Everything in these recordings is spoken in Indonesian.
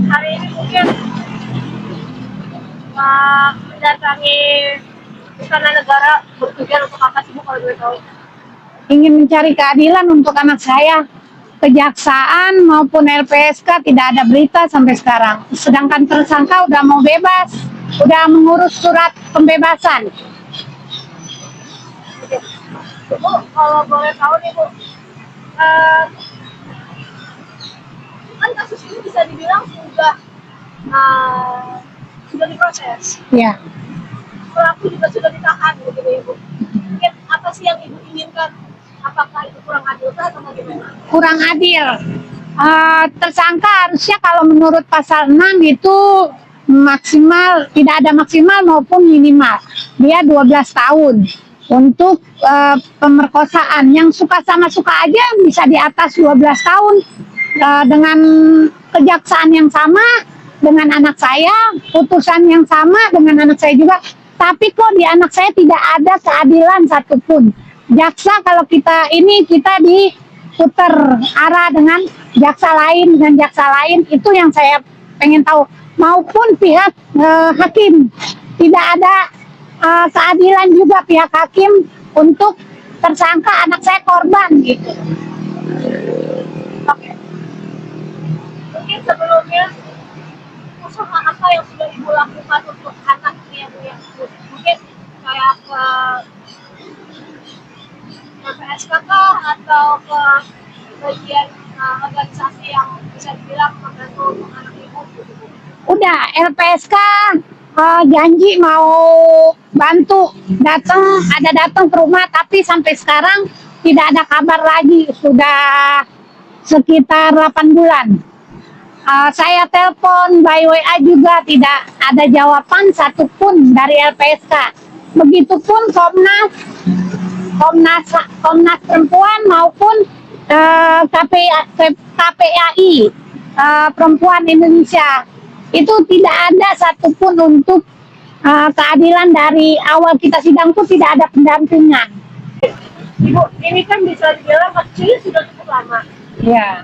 hari ini mungkin mendatangi istana negara bertujuan untuk apa sih Bu kalau boleh tahu? Ingin mencari keadilan untuk anak saya. Kejaksaan maupun LPSK tidak ada berita sampai sekarang. Sedangkan tersangka udah mau bebas, udah mengurus surat pembebasan. Oke. Bu, kalau boleh tahu nih Bu, kan kasus ini bisa dibilang sudah diproses. Ya. Pelaku juga sudah ditahan begitu ya Bu. Mungkin apa sih yang Ibu inginkan? Apakah itu kurang adil atau bagaimana? Kurang adil. Tersangka harusnya kalau menurut pasal 6 itu maksimal, tidak ada maksimal maupun minimal. Dia 12 tahun untuk pemerkosaan. Yang suka sama suka aja bisa di atas 12 tahun. Dengan kejaksaan yang sama dengan anak saya, putusan yang sama dengan anak saya juga. Tapi kok di anak saya tidak ada keadilan satupun. Jaksa kalau kita diputar arah dengan jaksa lain, itu yang saya pengen tahu. Maupun pihak hakim, tidak ada keadilan juga pihak hakim untuk tersangka anak saya korban gitu. Oke. Mungkin sebelumnya usaha apa yang sudah Ibu lakukan untuk anak ini ya Bu ya? Mungkin kayak ke LPSK kah atau ke bagian organisasi yang bisa dibilang membantu untuk anak Ibu gitu Bu? Udah LPSK janji mau bantu, ada datang ke rumah, tapi sampai sekarang tidak ada kabar lagi. Sudah sekitar 8 bulan. Saya telepon by WA juga tidak ada jawaban satupun dari LPSK. Begitupun Komnas Perempuan maupun KPAI Perempuan Indonesia. Itu tidak ada satupun untuk keadilan. Dari awal kita sidang pun tidak ada pendampingan. Ibu, ini kan bisa dibilang kasusnya sudah cukup lama. Ya.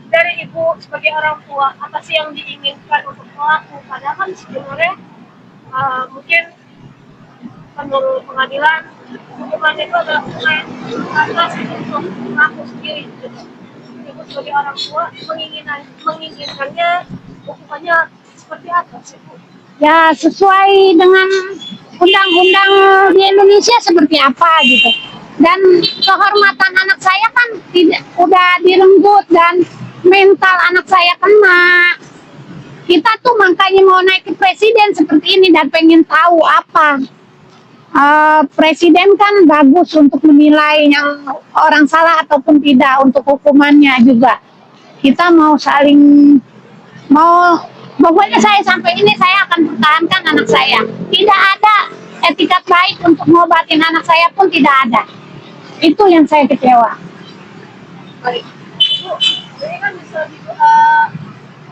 Dari Ibu sebagai orang tua, apa sih yang diinginkan untuk pelaku? Padahal kan sebenarnya mungkin menurut pengadilan hukuman itu adalah atas untuk pelaku sendiri. Gitu. Ibu sebagai orang tua menginginkannya hukumannya seperti apa sih Bu? Ya sesuai dengan undang-undang di Indonesia seperti apa gitu. Dan kehormatan anak saya kan udah direnggut dan mental anak saya kena. Kita tuh makanya mau naik ke presiden seperti ini dan pengen tahu apa. Presiden kan bagus untuk menilai yang orang salah ataupun tidak untuk hukumannya juga. Kita mau pokoknya saya sampai ini saya akan pertahankan anak saya. Tidak ada etikat baik untuk ngobatin anak saya pun tidak ada. Itu yang saya kecewa. Baik. Bu, ini kan bisa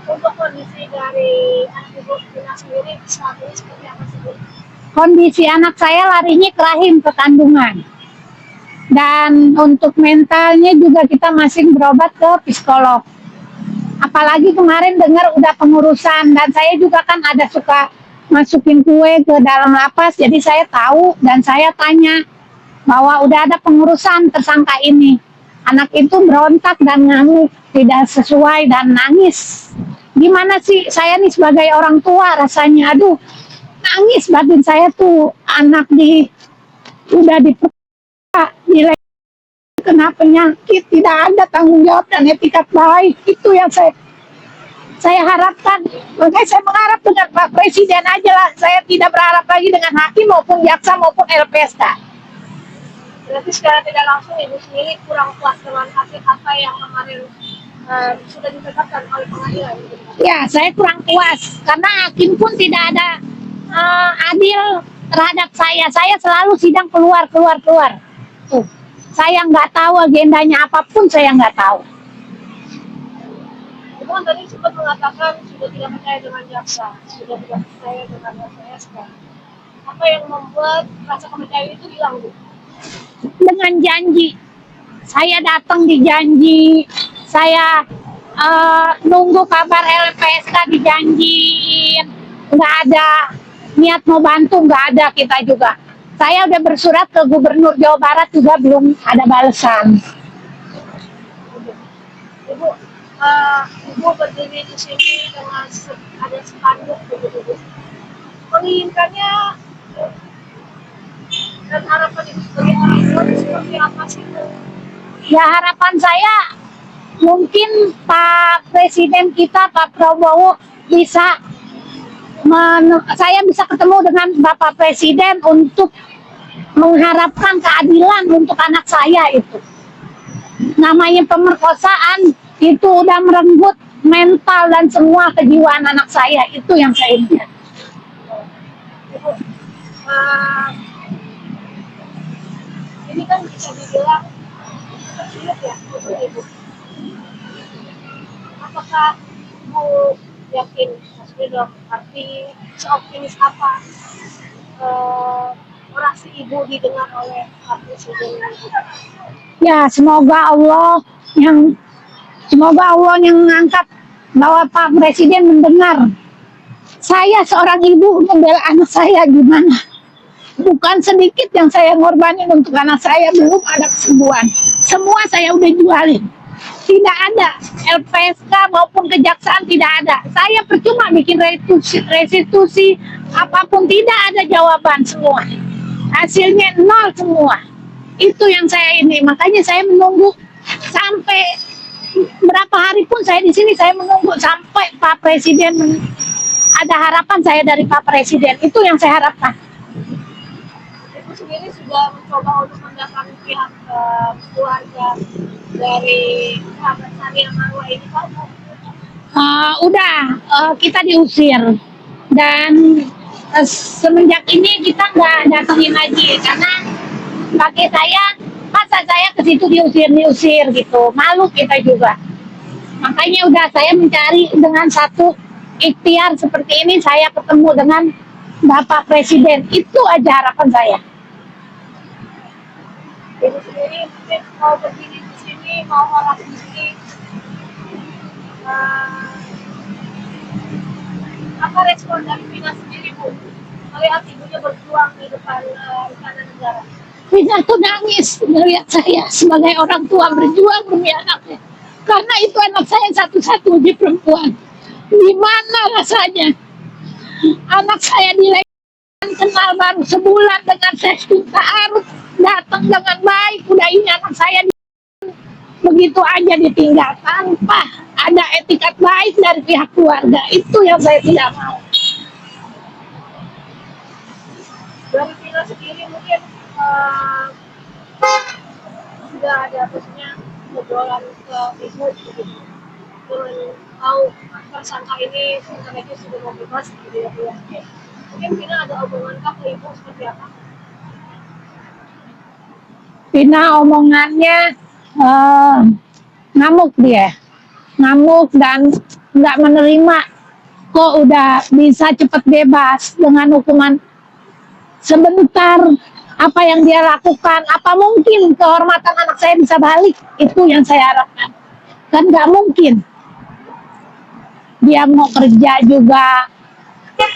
untuk kondisi dari anak Ibu sendiri saat ini seperti apa sih Bu? Kondisi anak saya larinya ke rahim, ke kandungan. Dan untuk mentalnya juga kita masih berobat ke psikolog. Apalagi kemarin dengar udah pengurusan, dan saya juga kan ada suka masukin kue ke dalam lapas, jadi saya tahu dan saya tanya bahwa udah ada pengurusan tersangka ini. Anak itu berontak dan ngamuk, tidak sesuai dan nangis. Gimana sih saya nih sebagai orang tua rasanya, aduh, nangis batin saya tuh. Anak udah nilai kena penyakit, tidak ada tanggung jawab dan etikat baik. Itu yang saya harapkan. Makanya saya mengharap dengan Pak Presiden aja lah. Saya tidak berharap lagi dengan hakim maupun jaksa maupun LPSK. Berarti secara tidak langsung Ibu sendiri kurang puas dengan hasil apa yang kemarin sudah ditetapkan oleh pengadilan. Ya, saya kurang puas karena hakim pun tidak ada adil terhadap saya. Saya selalu sidang keluar. Saya nggak tahu agendanya apapun, saya nggak tahu. Ibu kan tadi sempat mengatakan sudah tidak percaya dengan jaksa, sudah tidak percaya dengan LPSK. Apa yang membuat rasa kepercayaan itu hilang Bu? Dengan janji. Saya datang di janji, saya nunggu kabar LPSK dijanjiin, nggak ada niat mau bantu, nggak ada kita juga. Saya udah bersurat ke Gubernur Jawa Barat juga belum ada balasan. Ibu, ibu berdiri di sini dengan ada spanduk begitu, Bu. Menginginkannya dan harapan ibu sebagai orang tua itu seperti apa sih, Bu? Ya harapan saya mungkin Pak Presiden kita Pak Prabowo bisa saya bisa ketemu dengan Bapak Presiden untuk mengharapkan keadilan untuk anak saya itu. Namanya pemerkosaan itu udah merenggut mental dan semua kejiwaan anak saya, itu yang saya lihat. Ibu, ini kan bisa dibilang sulit ya untuk ibu. Apakah ibu yakin, maksudnya dalam arti seoptimis apa orasi ibu didengar oleh Pak Presiden? Ya semoga Allah yang mengangkat bahwa Pak Presiden mendengar. Saya seorang ibu membela anak saya gimana? Bukan sedikit yang saya ngorbanin untuk anak saya, belum ada kesembuhan. Semua saya udah jualin. Tidak ada LPSK maupun kejaksaan, tidak ada. Saya percuma bikin restitusi apapun, tidak ada jawaban semua. Hasilnya nol semua. Itu yang saya ini, makanya saya menunggu sampai berapa hari pun saya di sini, saya menunggu sampai Pak Presiden ada harapan saya dari Pak Presiden. Itu yang saya harapkan. Ibu sendiri sudah mencoba untuk mendatangi pihak keluarga dari sahabat Sania Marwa ini, Pak? Udah kita diusir dan semenjak ini kita nggak datangin lagi karena bagi saya masa saya ke situ diusir gitu, malu kita juga. Makanya udah saya mencari dengan satu ikhtiar seperti ini, saya ketemu dengan Bapak Presiden, itu aja harapan saya. Ibu sendiri mungkin mau berdiri di sini, mau orang di sini, apa respon dari Vina sendiri, Bu, melihat ibunya berjuang di depan istana negara? Vina tuh nangis melihat saya sebagai orang tua berjuang demi anaknya, karena itu anak saya satu-satunya perempuan. Gimana rasanya anak saya dilahirkan kenal baru sebulan dengan sesku ta'aruf, datang dengan baik, udah ini anak saya begitu aja ditinggal tanpa ada etikat baik dari pihak keluarga. Itu yang saya tidak mau. Dari Vina sendiri mungkin sudah ada maksudnya obrolan ke ibu gitu, dengan tahu tersangka ini sebenarnya sudah mau bebas gitu ya, Bu. Mungkin Vina ada omongan ke ibu seperti apa? Vina omongannya ngamuk, dia ngamuk dan nggak menerima kok udah bisa cepat bebas dengan hukuman sebentar. Apa yang dia lakukan, apa mungkin kehormatan anak saya bisa balik? Itu yang saya harapkan. Kan nggak mungkin dia mau kerja juga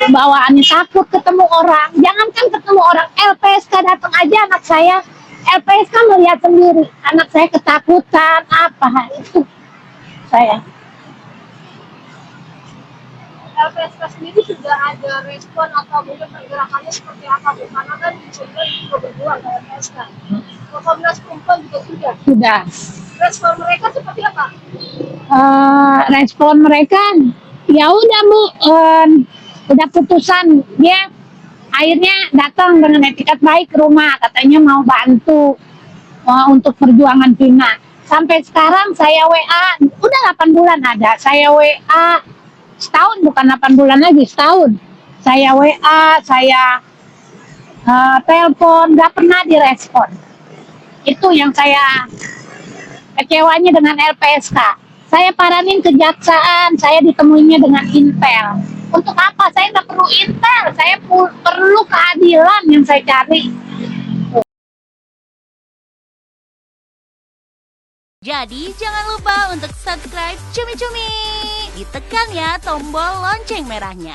bawaannya takut ketemu orang. Jangankan ketemu orang, LPSK datang aja anak saya, LPSK melihat sendiri anak saya ketakutan apa itu. Saya LPSK sendiri sudah ada respon atau mungkin pergerakannya seperti apa, Bu? Karena kan juga berjuang ke LPSK. Komnas Perempuan juga sudah. Respon mereka seperti apa? Respon mereka ya udah, Bu, udah putusan, dia akhirnya datang dengan etikat baik ke rumah, katanya mau bantu untuk perjuangan Vina. Sampai sekarang saya WA, udah 8 bulan ada, saya WA setahun, bukan 8 bulan lagi, setahun. Saya WA, saya telepon, nggak pernah direspon. Itu yang saya kecewanya dengan LPSK. Saya paranin kejaksaan, saya ditemuinya dengan intel. Untuk apa? Saya nggak perlu intel, saya perlu keadilan yang saya cari. Jadi jangan lupa untuk subscribe Cumi Cumi. Ditekan ya tombol lonceng merahnya.